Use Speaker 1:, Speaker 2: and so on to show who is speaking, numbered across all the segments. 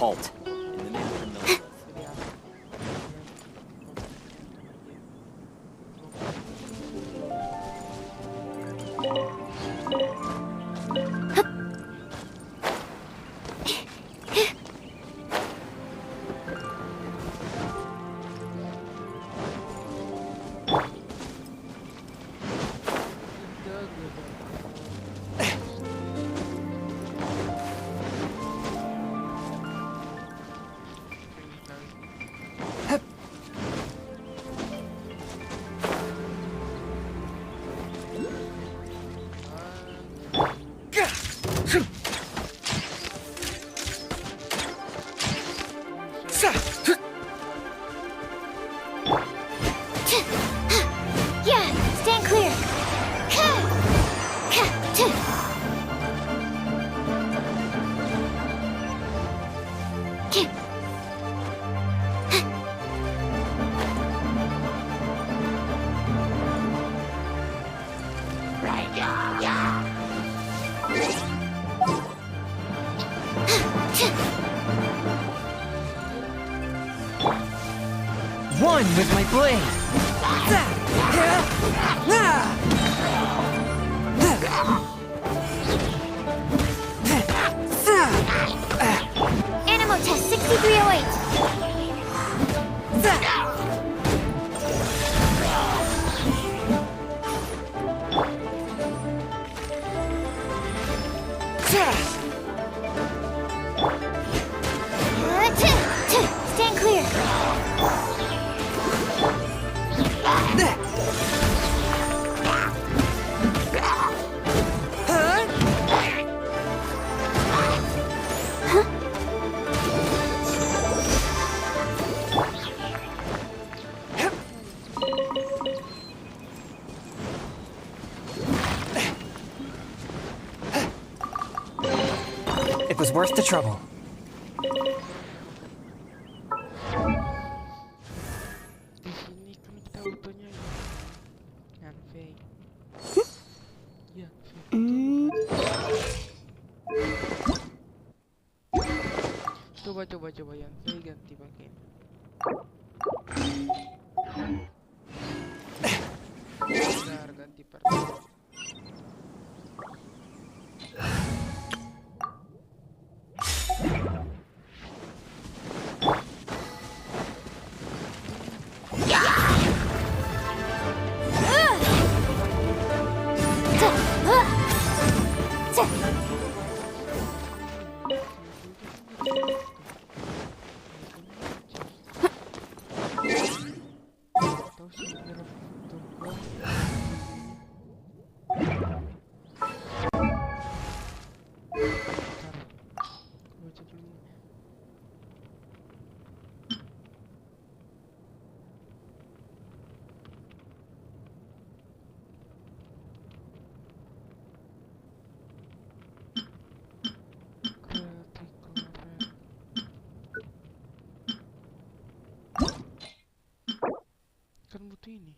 Speaker 1: Halt. In the name of the Millilith.
Speaker 2: One with my blade.
Speaker 3: Animal test 6308. Stand clear.
Speaker 2: It was worth the trouble.
Speaker 4: Di sini kan kita autonya yang fake. Yang fake. Coba yang fake ganti pakai. Bentar, ganti part. Kan butuh ini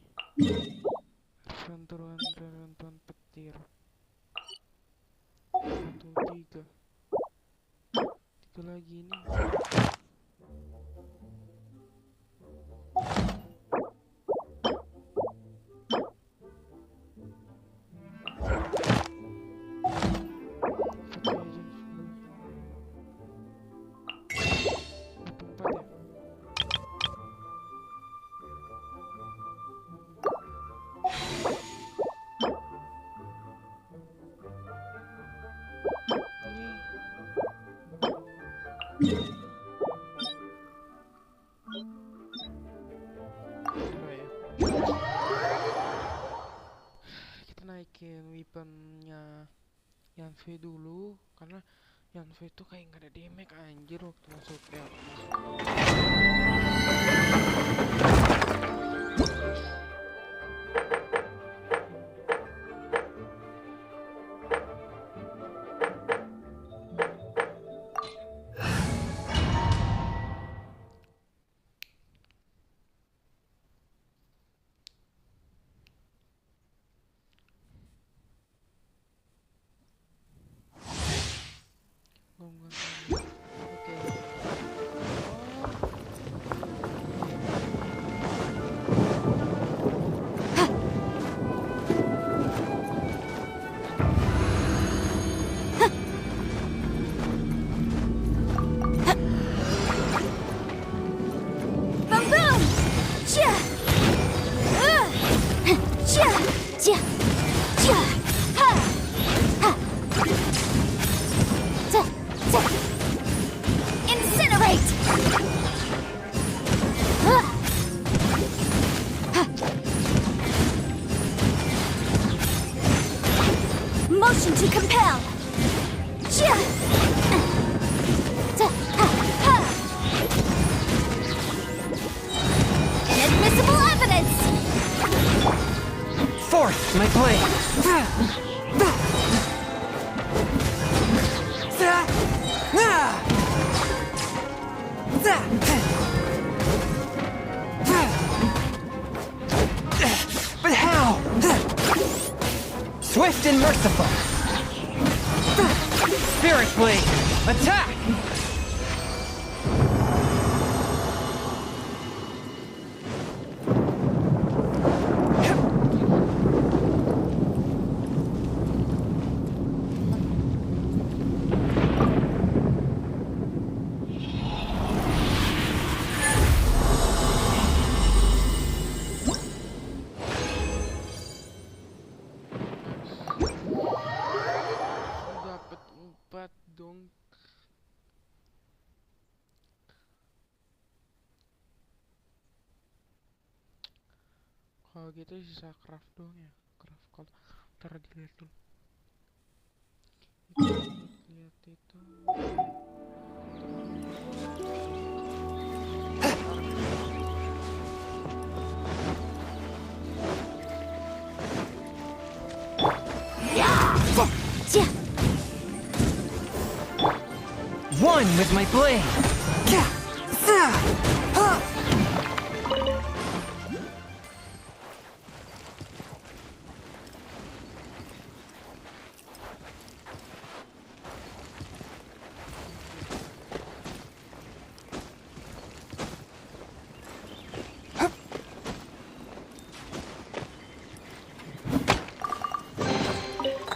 Speaker 4: bantuan petir 3 lagi ini. Kita naikin weaponnya Yanfei dulu karena Yanfei itu kayak nggak ada damage anjir waktu masuk ya. Oke.
Speaker 3: Boom boom! Chia! Chia! Chia! Chia! Ha! Ha! Ta! Ta! Incinerate! Ha! Ha! Motion to compel! Chia! Ta! Ha! Ha! Inadmissible evidence!
Speaker 2: Forth, my blade! But how? Swift and merciful! Spirit blade! Attack!
Speaker 4: Dapat 4 dong. Kalau gitu sisa craft dong ya. Craft kalau ntar dilihat dulu. Lihat itu.
Speaker 3: Chia!
Speaker 2: One with my blade!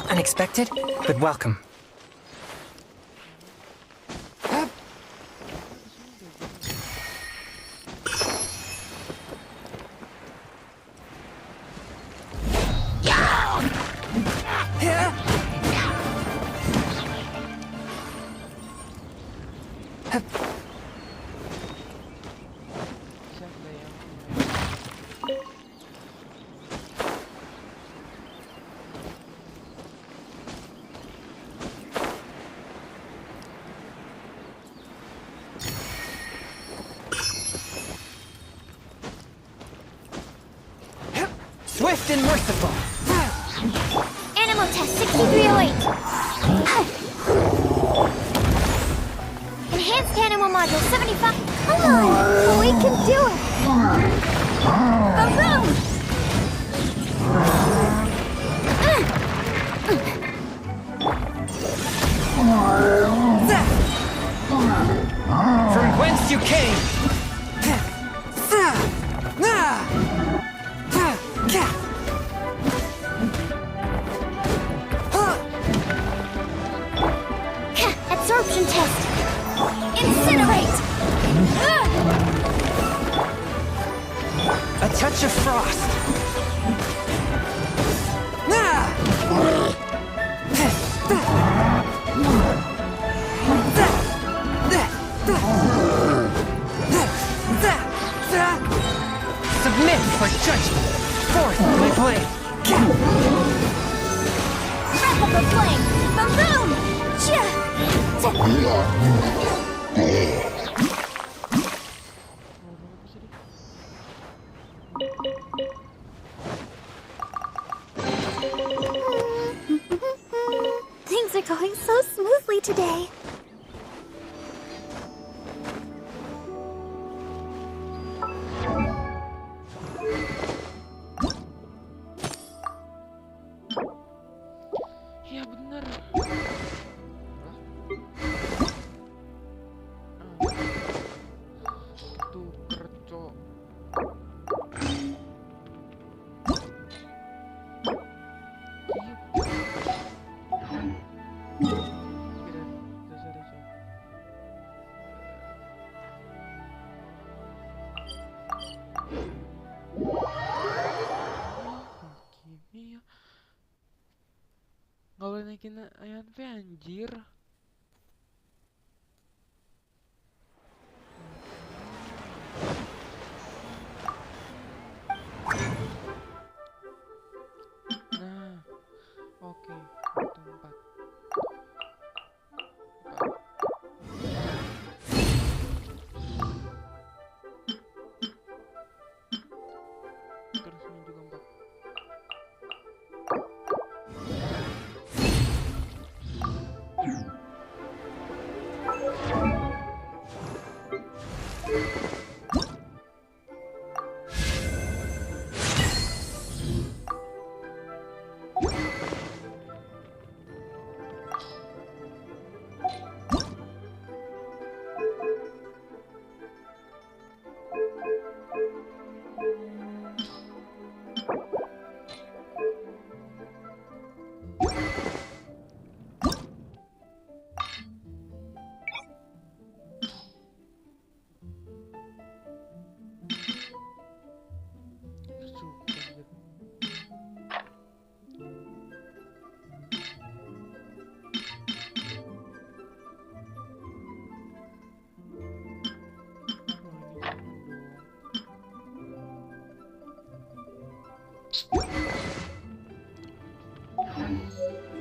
Speaker 2: Unexpected, but welcome.
Speaker 4: Siapa yang
Speaker 2: Swift and merciful!
Speaker 3: Animal test 6308! Enhanced animal module 75. Come on! We can do it! Boom boom!
Speaker 2: From whence you came!
Speaker 3: Absorption test! Incinerate!
Speaker 2: A touch of frost!
Speaker 3: Things are going so smoothly today.
Speaker 4: Ya bener. Tuh kerco. Iya. Nggak boleh naikin INV anjir. Nah, oke, tempat. Terus ini juga 4.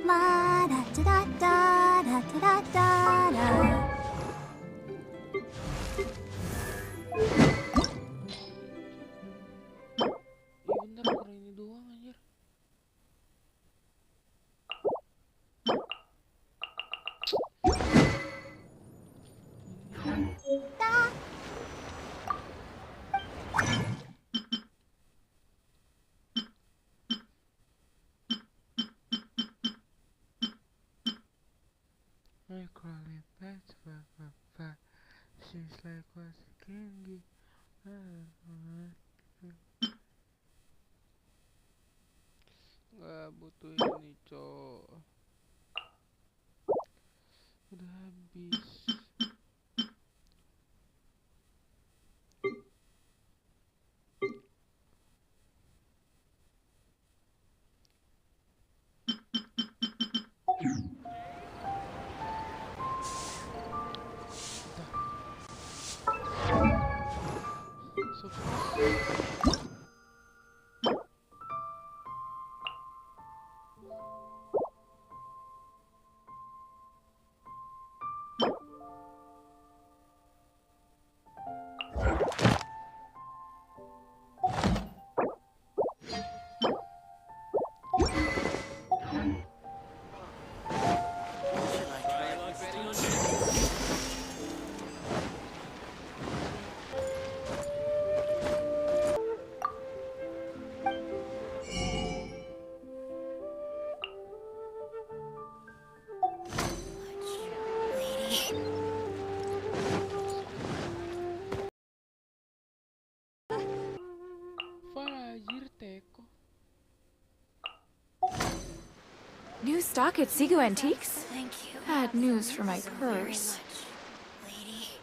Speaker 3: La da da da da da da da.
Speaker 4: Bener kurang ini doang anjir. I call it back. Seems like what's candy. Gak butuh ini, cok. Udah habis.
Speaker 1: New stock at Seago Antiques?
Speaker 3: Thank you.
Speaker 1: Bad news for my
Speaker 3: Very
Speaker 1: purse.
Speaker 3: much, lady.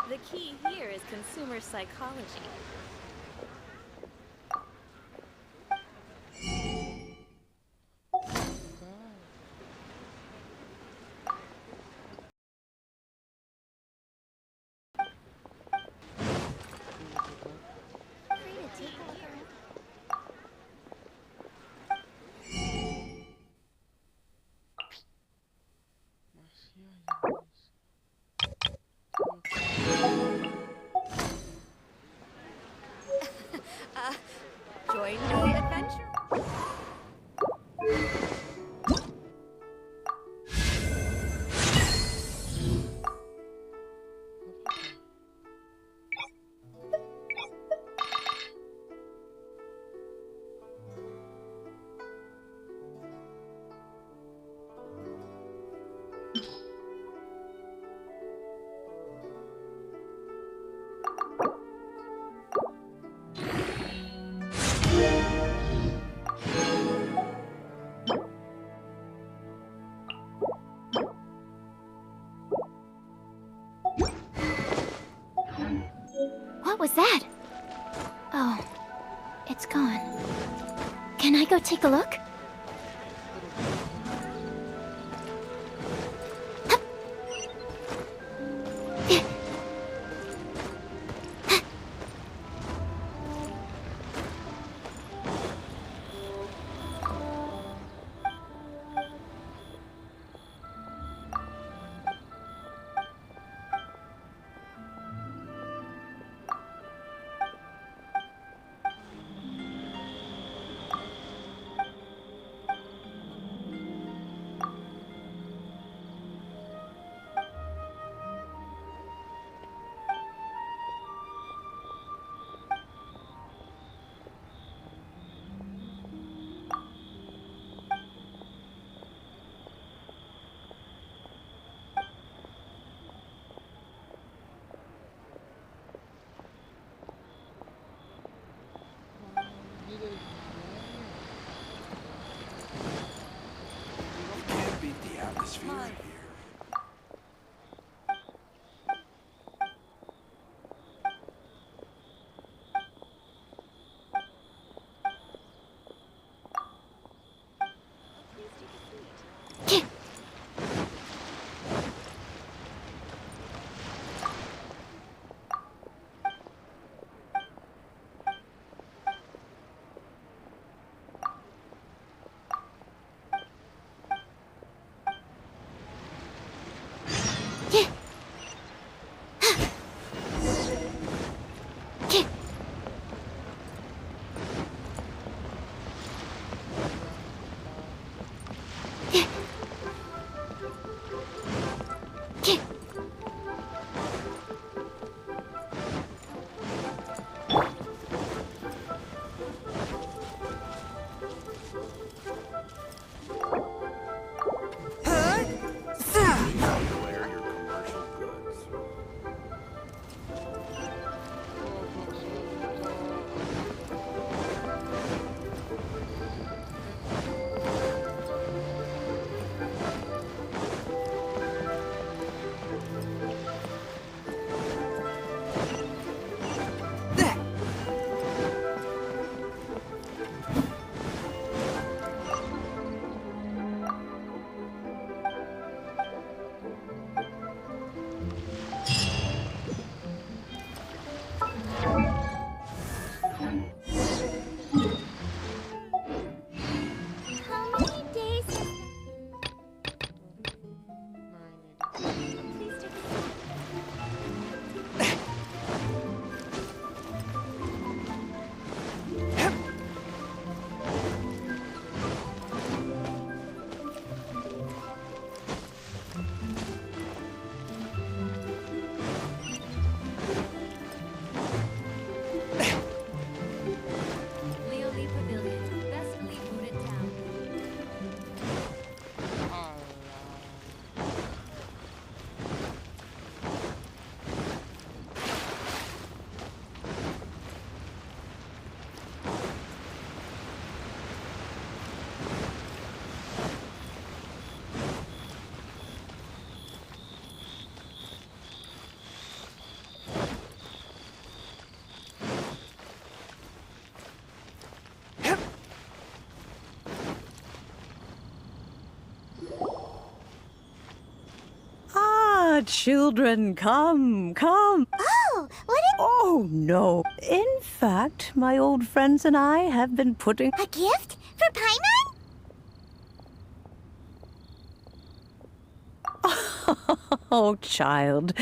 Speaker 5: The key here is consumer psychology.
Speaker 3: Free to take a look around.
Speaker 4: Masih aja.
Speaker 3: was that? Oh, it's gone. Can I go take a look?
Speaker 6: Can't beat the atmosphere here. Declare your commercial goods.
Speaker 3: How many days? Please take a
Speaker 5: Leo Lee Pavilion, best Lee food in town.
Speaker 7: Ah, children, come, come.
Speaker 3: Oh, what is
Speaker 7: Oh, no. In fact, my old friends and I have been putting...
Speaker 3: a gift for Paimon?
Speaker 7: Oh, child,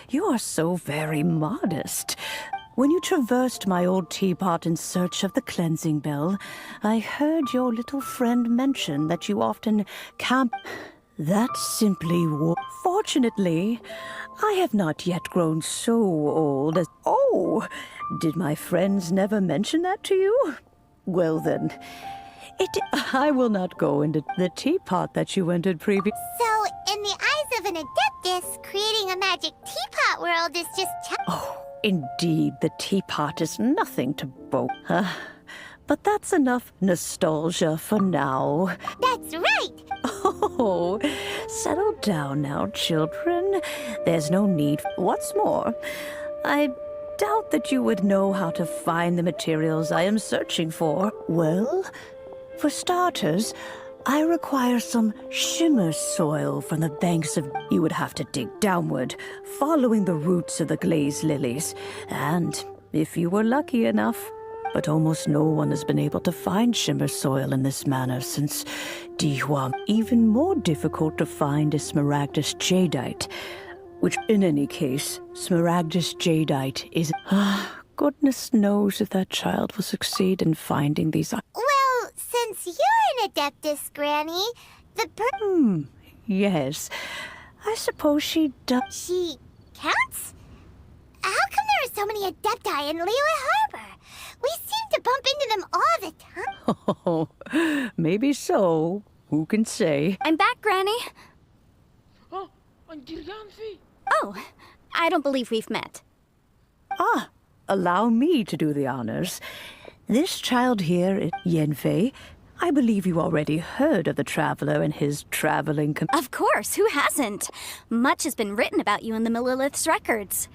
Speaker 7: you are so very modest. When you traversed my old teapot in search of the cleansing bell, I heard your little friend mention that you often camp... That simply Fortunately, I have not yet grown so old as... Oh, did my friends never mention that to you? Well then, I will not go into the teapot that you entered previous...
Speaker 3: So, in the eyes of an adeptus, creating a magic teapot world is just...
Speaker 7: Oh, indeed, the teapot is nothing to boast. But that's enough nostalgia for now.
Speaker 3: That's right!
Speaker 7: Oh, settle down now, children. There's no need. What's more, I doubt that you would know how to find the materials I am searching for. Well, for starters, I require some shimmer soil from the banks of... You would have to dig downward, following the roots of the glazed lilies. And if you were lucky enough, but almost no one has been able to find shimmer soil in this manner since Dihua. Even more difficult to find is smaragdus jadeite, which in any case, smaragdus jadeite is... goodness knows if that child will succeed in finding these...
Speaker 3: Well, since you're an adeptus, Granny,
Speaker 7: Yes, I suppose she does.
Speaker 3: she counts? How come there are so many adepti in Liyue Harbor? We seem to bump into them all the time.
Speaker 7: Oh, maybe so. Who can say?
Speaker 8: I'm back, Granny.
Speaker 4: Oh, anjir Yanfi.
Speaker 8: Oh, I don't believe we've met.
Speaker 7: Allow me to do the honors. This child here is Yanfei. I believe you already heard of the traveler and his traveling
Speaker 8: Of course, who hasn't? Much has been written about you in the Millilith's records.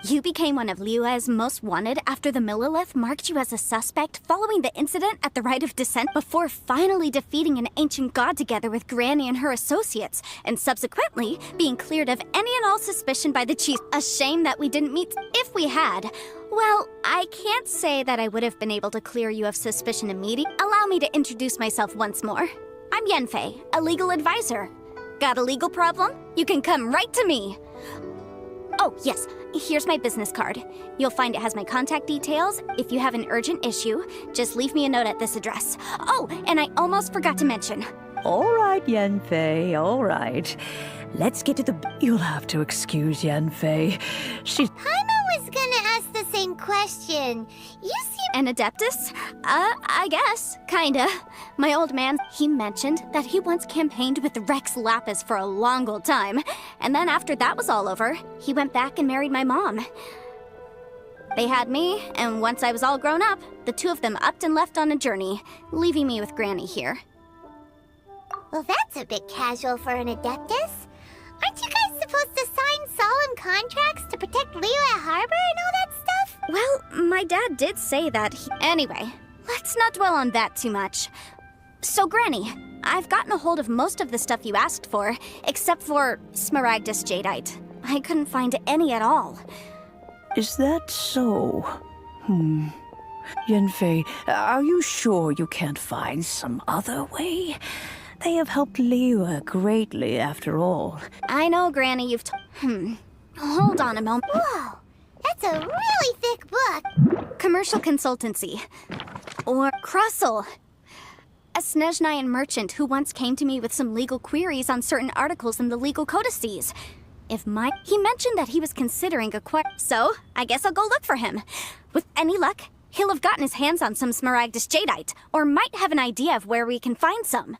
Speaker 8: You became one of Liyue's most wanted after the Millilith marked you as a suspect following the incident at the Rite of Descent before finally defeating an ancient god together with Granny and her associates, and subsequently being cleared of any and all suspicion by the chief. A shame that we didn't meet. If we had, well, I can't say that I would have been able to clear you of suspicion immediately. Allow me to introduce myself once more. I'm Yanfei, a legal advisor. Got a legal problem? You can come right to me. Oh, yes. Here's my business card. You'll find it has my contact details. If you have an urgent issue, just leave me a note at this address. Oh, and I almost forgot to mention.
Speaker 7: All right, Yanfei, all right. Let's get to the... You'll have to excuse Yanfei. She's...
Speaker 3: Paimon was gonna ask the same question. You seem...
Speaker 8: An adeptus? I guess. Kinda. My old man, he mentioned that he once campaigned with Rex Lapis for a long old time. And then after that was all over, he went back and married my mom. They had me, and once I was all grown up, the two of them upped and left on a journey, leaving me with Granny here.
Speaker 3: Well, that's a bit casual for an adeptus. Aren't you guys supposed to sign solemn contracts to protect Liyue Harbor and all that stuff?
Speaker 8: Well, my dad did say that Anyway, let's not dwell on that too much. So, Granny, I've gotten a hold of most of the stuff you asked for, except for smaragdus jadeite. I couldn't find any at all.
Speaker 7: Is that so? Yanfei, are you sure you can't find some other way? They have helped Liyue greatly, after all.
Speaker 8: I know, Granny, you've Hold on a moment.
Speaker 3: Whoa, that's a really thick book.
Speaker 8: Commercial consultancy. Or Krustle. A Snezhnayan merchant who once came to me with some legal queries on certain articles in the legal codices. He mentioned that he was considering so, I guess I'll go look for him. With any luck, he'll have gotten his hands on some smaragdus jadeite, or might have an idea of where we can find some.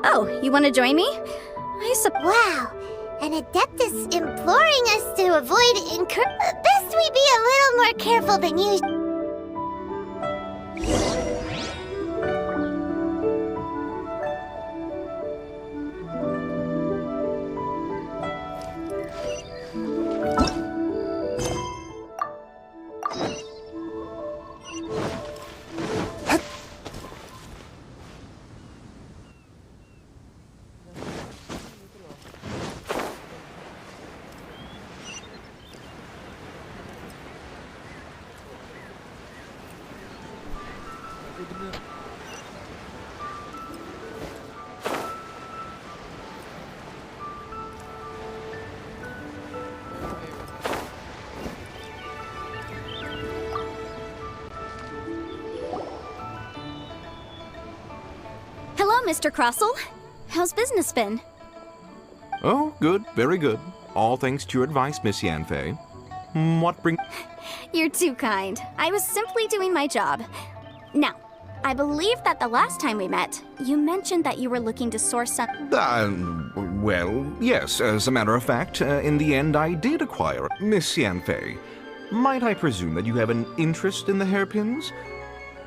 Speaker 8: Oh, you want to join me?
Speaker 3: Wow, an Adeptus imploring us to avoid best we be a little more careful than usual.
Speaker 8: Hello, Mr. Crossell. How's business been?
Speaker 9: Oh, good, very good. All thanks to your advice, Miss Yanfei. What bring...
Speaker 8: You're too kind. I was simply doing my job. Now, I believe that the last time we met, you mentioned that you were looking to source some...
Speaker 9: Well, yes, as a matter of fact, in the end I did acquire Miss Yanfei. Might I presume that you have an interest in the hairpins?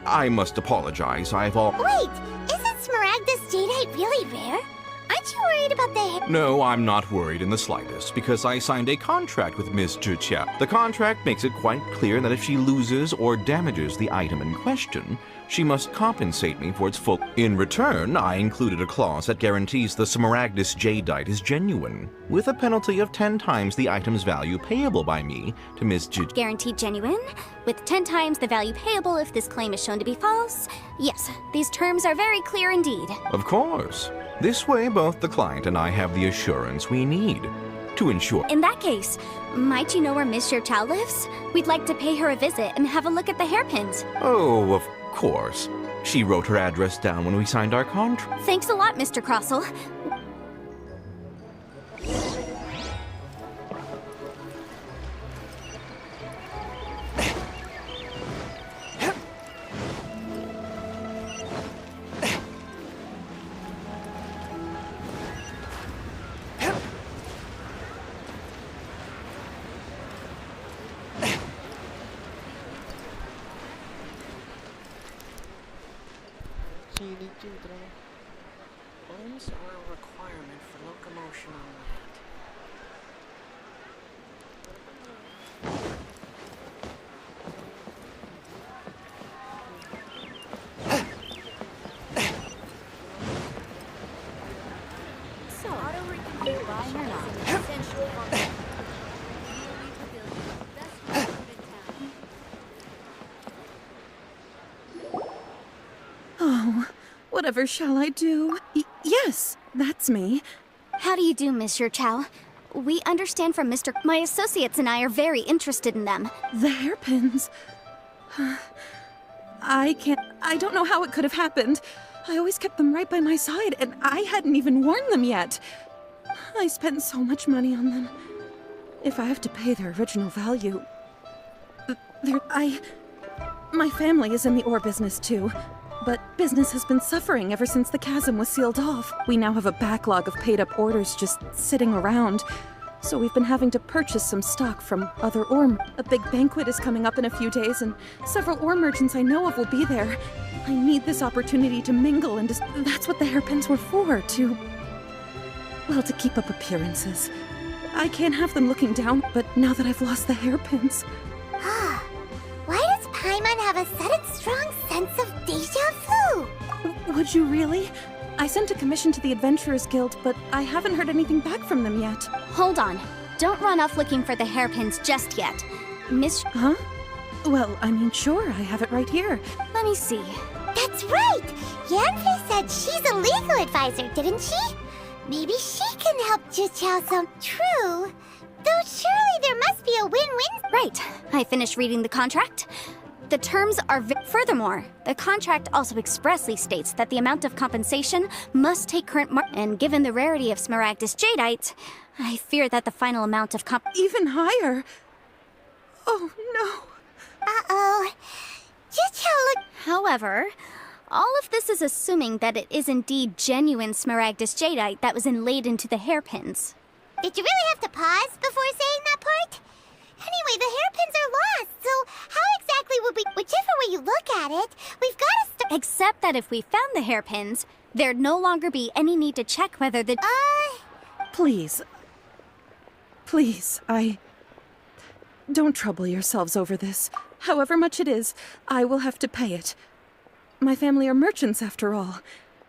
Speaker 9: I must apologize, I've all...
Speaker 3: Wait, isn't Smaragdus jadeite really rare? Aren't you worried about the hair?
Speaker 9: No, I'm not worried in the slightest, because I signed a contract with Miss Zhiqia. The contract makes it quite clear that if she loses or damages the item in question, she must compensate me for its full... In return, I included a clause that guarantees the Smaragdus jadeite is genuine, with a penalty of 10 times the item's value payable by me to Miss Zhiqia.
Speaker 8: Guaranteed genuine, with 10 times the value payable if this claim is shown to be false. Yes, these terms are very clear indeed.
Speaker 9: Of course. This way, both the client and I have the assurance we need to ensure...
Speaker 8: In that case, might you know where Miss Xiao lives? We'd like to pay her a visit and have a look at the hairpins.
Speaker 9: Oh, of course. She wrote her address down when we signed our contract.
Speaker 8: Thanks a lot, Mr. Crossell.
Speaker 4: Sini cuy, terlalu.
Speaker 10: Homes are a requirement for locomotion on land.
Speaker 5: So, auto-reconfigure buying or not? Essential function. Best road in town.
Speaker 11: Oh, whatever shall I do? Yes, that's me.
Speaker 8: How do you do, Miss Xiao? We understand from Mr. My associates and I are very interested in them.
Speaker 11: The hairpins. I don't know how it could have happened. I always kept them right by my side, and I hadn't even worn them yet. I spent so much money on them. If I have to pay their original value... My family is in the ore business too. But business has been suffering ever since the chasm was sealed off. We now have a backlog of paid-up orders just sitting around. So we've been having to purchase some stock from other ore... A big banquet is coming up in a few days, and several ore merchants I know of will be there. I need this opportunity to mingle, and that's what the hairpins were for, to keep up appearances. I can't have them looking down, but now that I've lost the hairpins...
Speaker 3: Why does Paimon have a sudden strong sense of deja vu?
Speaker 11: Would you really? I sent a commission to the Adventurers Guild, but I haven't heard anything back from them yet.
Speaker 8: Hold on. Don't run off looking for the hairpins just yet. Miss...
Speaker 11: Huh? Well, I mean, sure, I have it right here.
Speaker 8: Let me see.
Speaker 3: That's right! Yanfei said she's a legal advisor, didn't she? Maybe she can help Zhiqiao some... True. Though surely there must be a win-win...
Speaker 8: Right. I finished reading the contract. The terms are... Furthermore, the contract also expressly states that the amount of compensation must take current and given the rarity of Smaragdus jadeite, I fear that the final amount of
Speaker 11: Even higher? Oh, no.
Speaker 3: Uh-oh. Zhiqiao look...
Speaker 8: However, All of this is assuming that it is indeed genuine smaragdus jadeite that was inlaid into the hairpins.
Speaker 3: Did you really have to pause before saying that part? Anyway, the hairpins are lost, so how exactly would we... Whichever way you look at it, we've got to start...
Speaker 8: Except that if we found the hairpins, there'd no longer be any need to check whether the...
Speaker 11: Please. Please, Don't trouble yourselves over this. However much it is, I will have to pay it. My family are merchants, after all.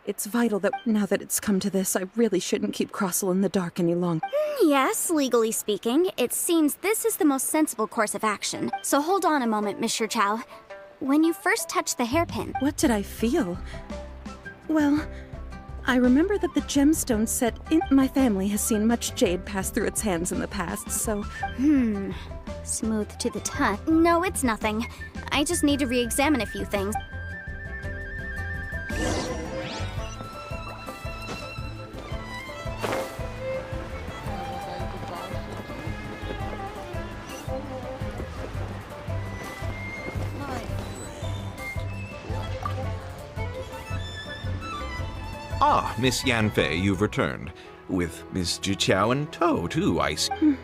Speaker 11: It's vital that, now that it's come to this, I really shouldn't keep Crossel in the dark any longer.
Speaker 8: Yes, legally speaking, it seems this is the most sensible course of action. So hold on a moment, Mr. Chow. When you first touched the hairpin...
Speaker 11: What did I feel? Well, I remember that the gemstone set in my family has seen much jade pass through its hands in the past, so...
Speaker 8: Smooth to the touch. No, it's nothing. I just need to re-examine a few things.
Speaker 9: Ah, Miss Yanfei, you've returned. With Miss Jiqiao in tow, too, I see.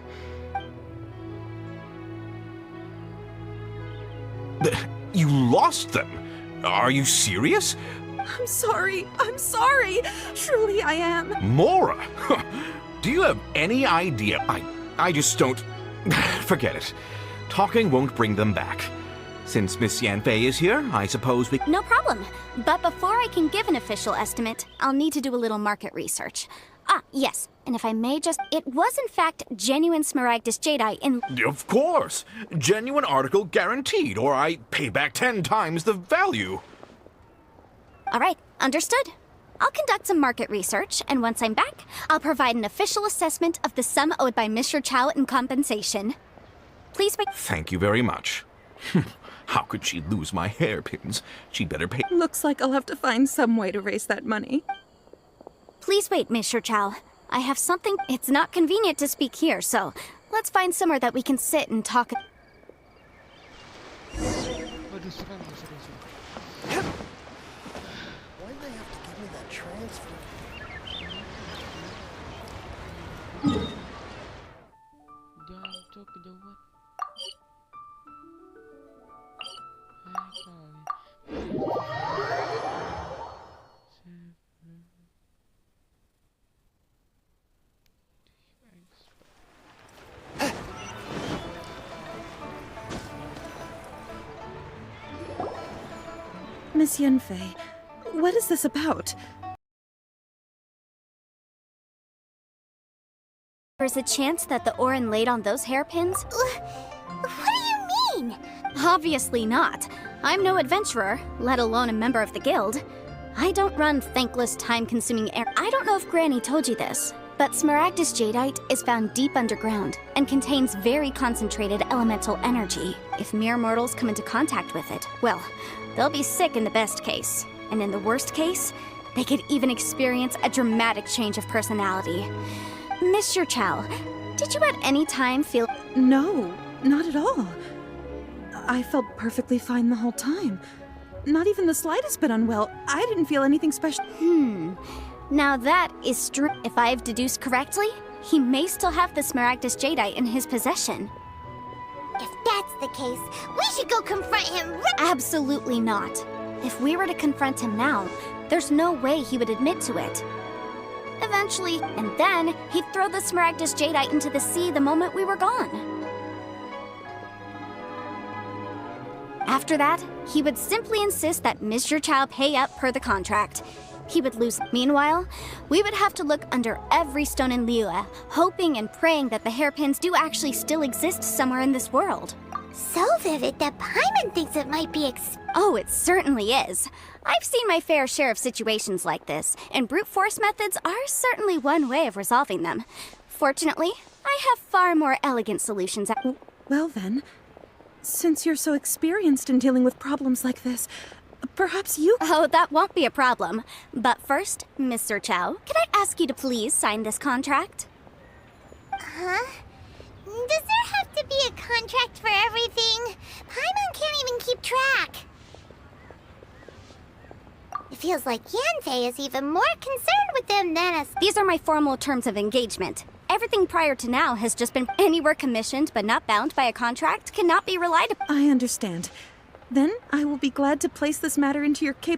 Speaker 9: You lost them? Are you serious?
Speaker 11: I'm sorry. Truly I am.
Speaker 9: Mora! Do you have any idea? I just don't... Forget it. Talking won't bring them back. Since Miss Yanfei is here, I suppose we...
Speaker 8: No problem. But before I can give an official estimate, I'll need to do a little market research. Yes. And if I may just... It was in fact genuine smaragdus jadeite in...
Speaker 9: Of course! Genuine article guaranteed, or I pay back 10 times the value.
Speaker 8: All right, understood. I'll conduct some market research, and once I'm back, I'll provide an official assessment of the sum owed by Mr. Chow in compensation. Please wait...
Speaker 9: Thank you very much. How could she lose my hairpins? She'd better pay...
Speaker 11: Looks like I'll have to find some way to raise that money.
Speaker 8: Please wait, Mr. Chow. I have something... It's not convenient to speak here, so let's find somewhere that we can sit and talk...
Speaker 10: Why'd they have to give me that transfer?
Speaker 11: Miss Yanfei, what is this about?
Speaker 8: There's a chance that the ore inlaid on those hairpins...
Speaker 3: What do you mean?
Speaker 8: Obviously not. I'm no adventurer, let alone a member of the guild. I don't run thankless, time-consuming I don't know if Granny told you this, but smaragdus jadeite is found deep underground and contains very concentrated elemental energy. If mere mortals come into contact with it, well, they'll be sick in the best case. And in the worst case, they could even experience a dramatic change of personality. Mr. Chow, did you at any time feel...
Speaker 11: No, not at all. I felt perfectly fine the whole time. Not even the slightest bit unwell. I didn't feel anything special.
Speaker 8: Now that is true. If I've deduced correctly, he may still have the smaragdus jadeite in his possession.
Speaker 3: If that's the case, we should go confront him.
Speaker 8: Absolutely not. If we were to confront him now, there's no way he would admit to it. Eventually, and then he'd throw the smaragdus jadeite into the sea the moment we were gone. After that, he would simply insist that Mr. Chow pay up per the contract. He would lose. Meanwhile, we would have to look under every stone in Liyue, hoping and praying that the hairpins do actually still exist somewhere in this world.
Speaker 3: So vivid that Paimon thinks it might be
Speaker 8: Oh, it certainly is. I've seen my fair share of situations like this, and brute force methods are certainly one way of resolving them. Fortunately, I have far more elegant solutions.
Speaker 11: Well then, since you're so experienced in dealing with problems like this, perhaps you...
Speaker 8: Oh, that won't be a problem. But first, Mr. Chow, could I ask you to please sign this contract?
Speaker 3: Huh? Does there have to be a contract for everything? Paimon can't even keep track. feels like Yanfei is even more concerned with them than us.
Speaker 8: These are my formal terms of engagement. Everything prior to now has just been anywhere commissioned but not bound by a contract cannot be relied upon.
Speaker 11: I understand. Then I will be glad to place this matter into your capable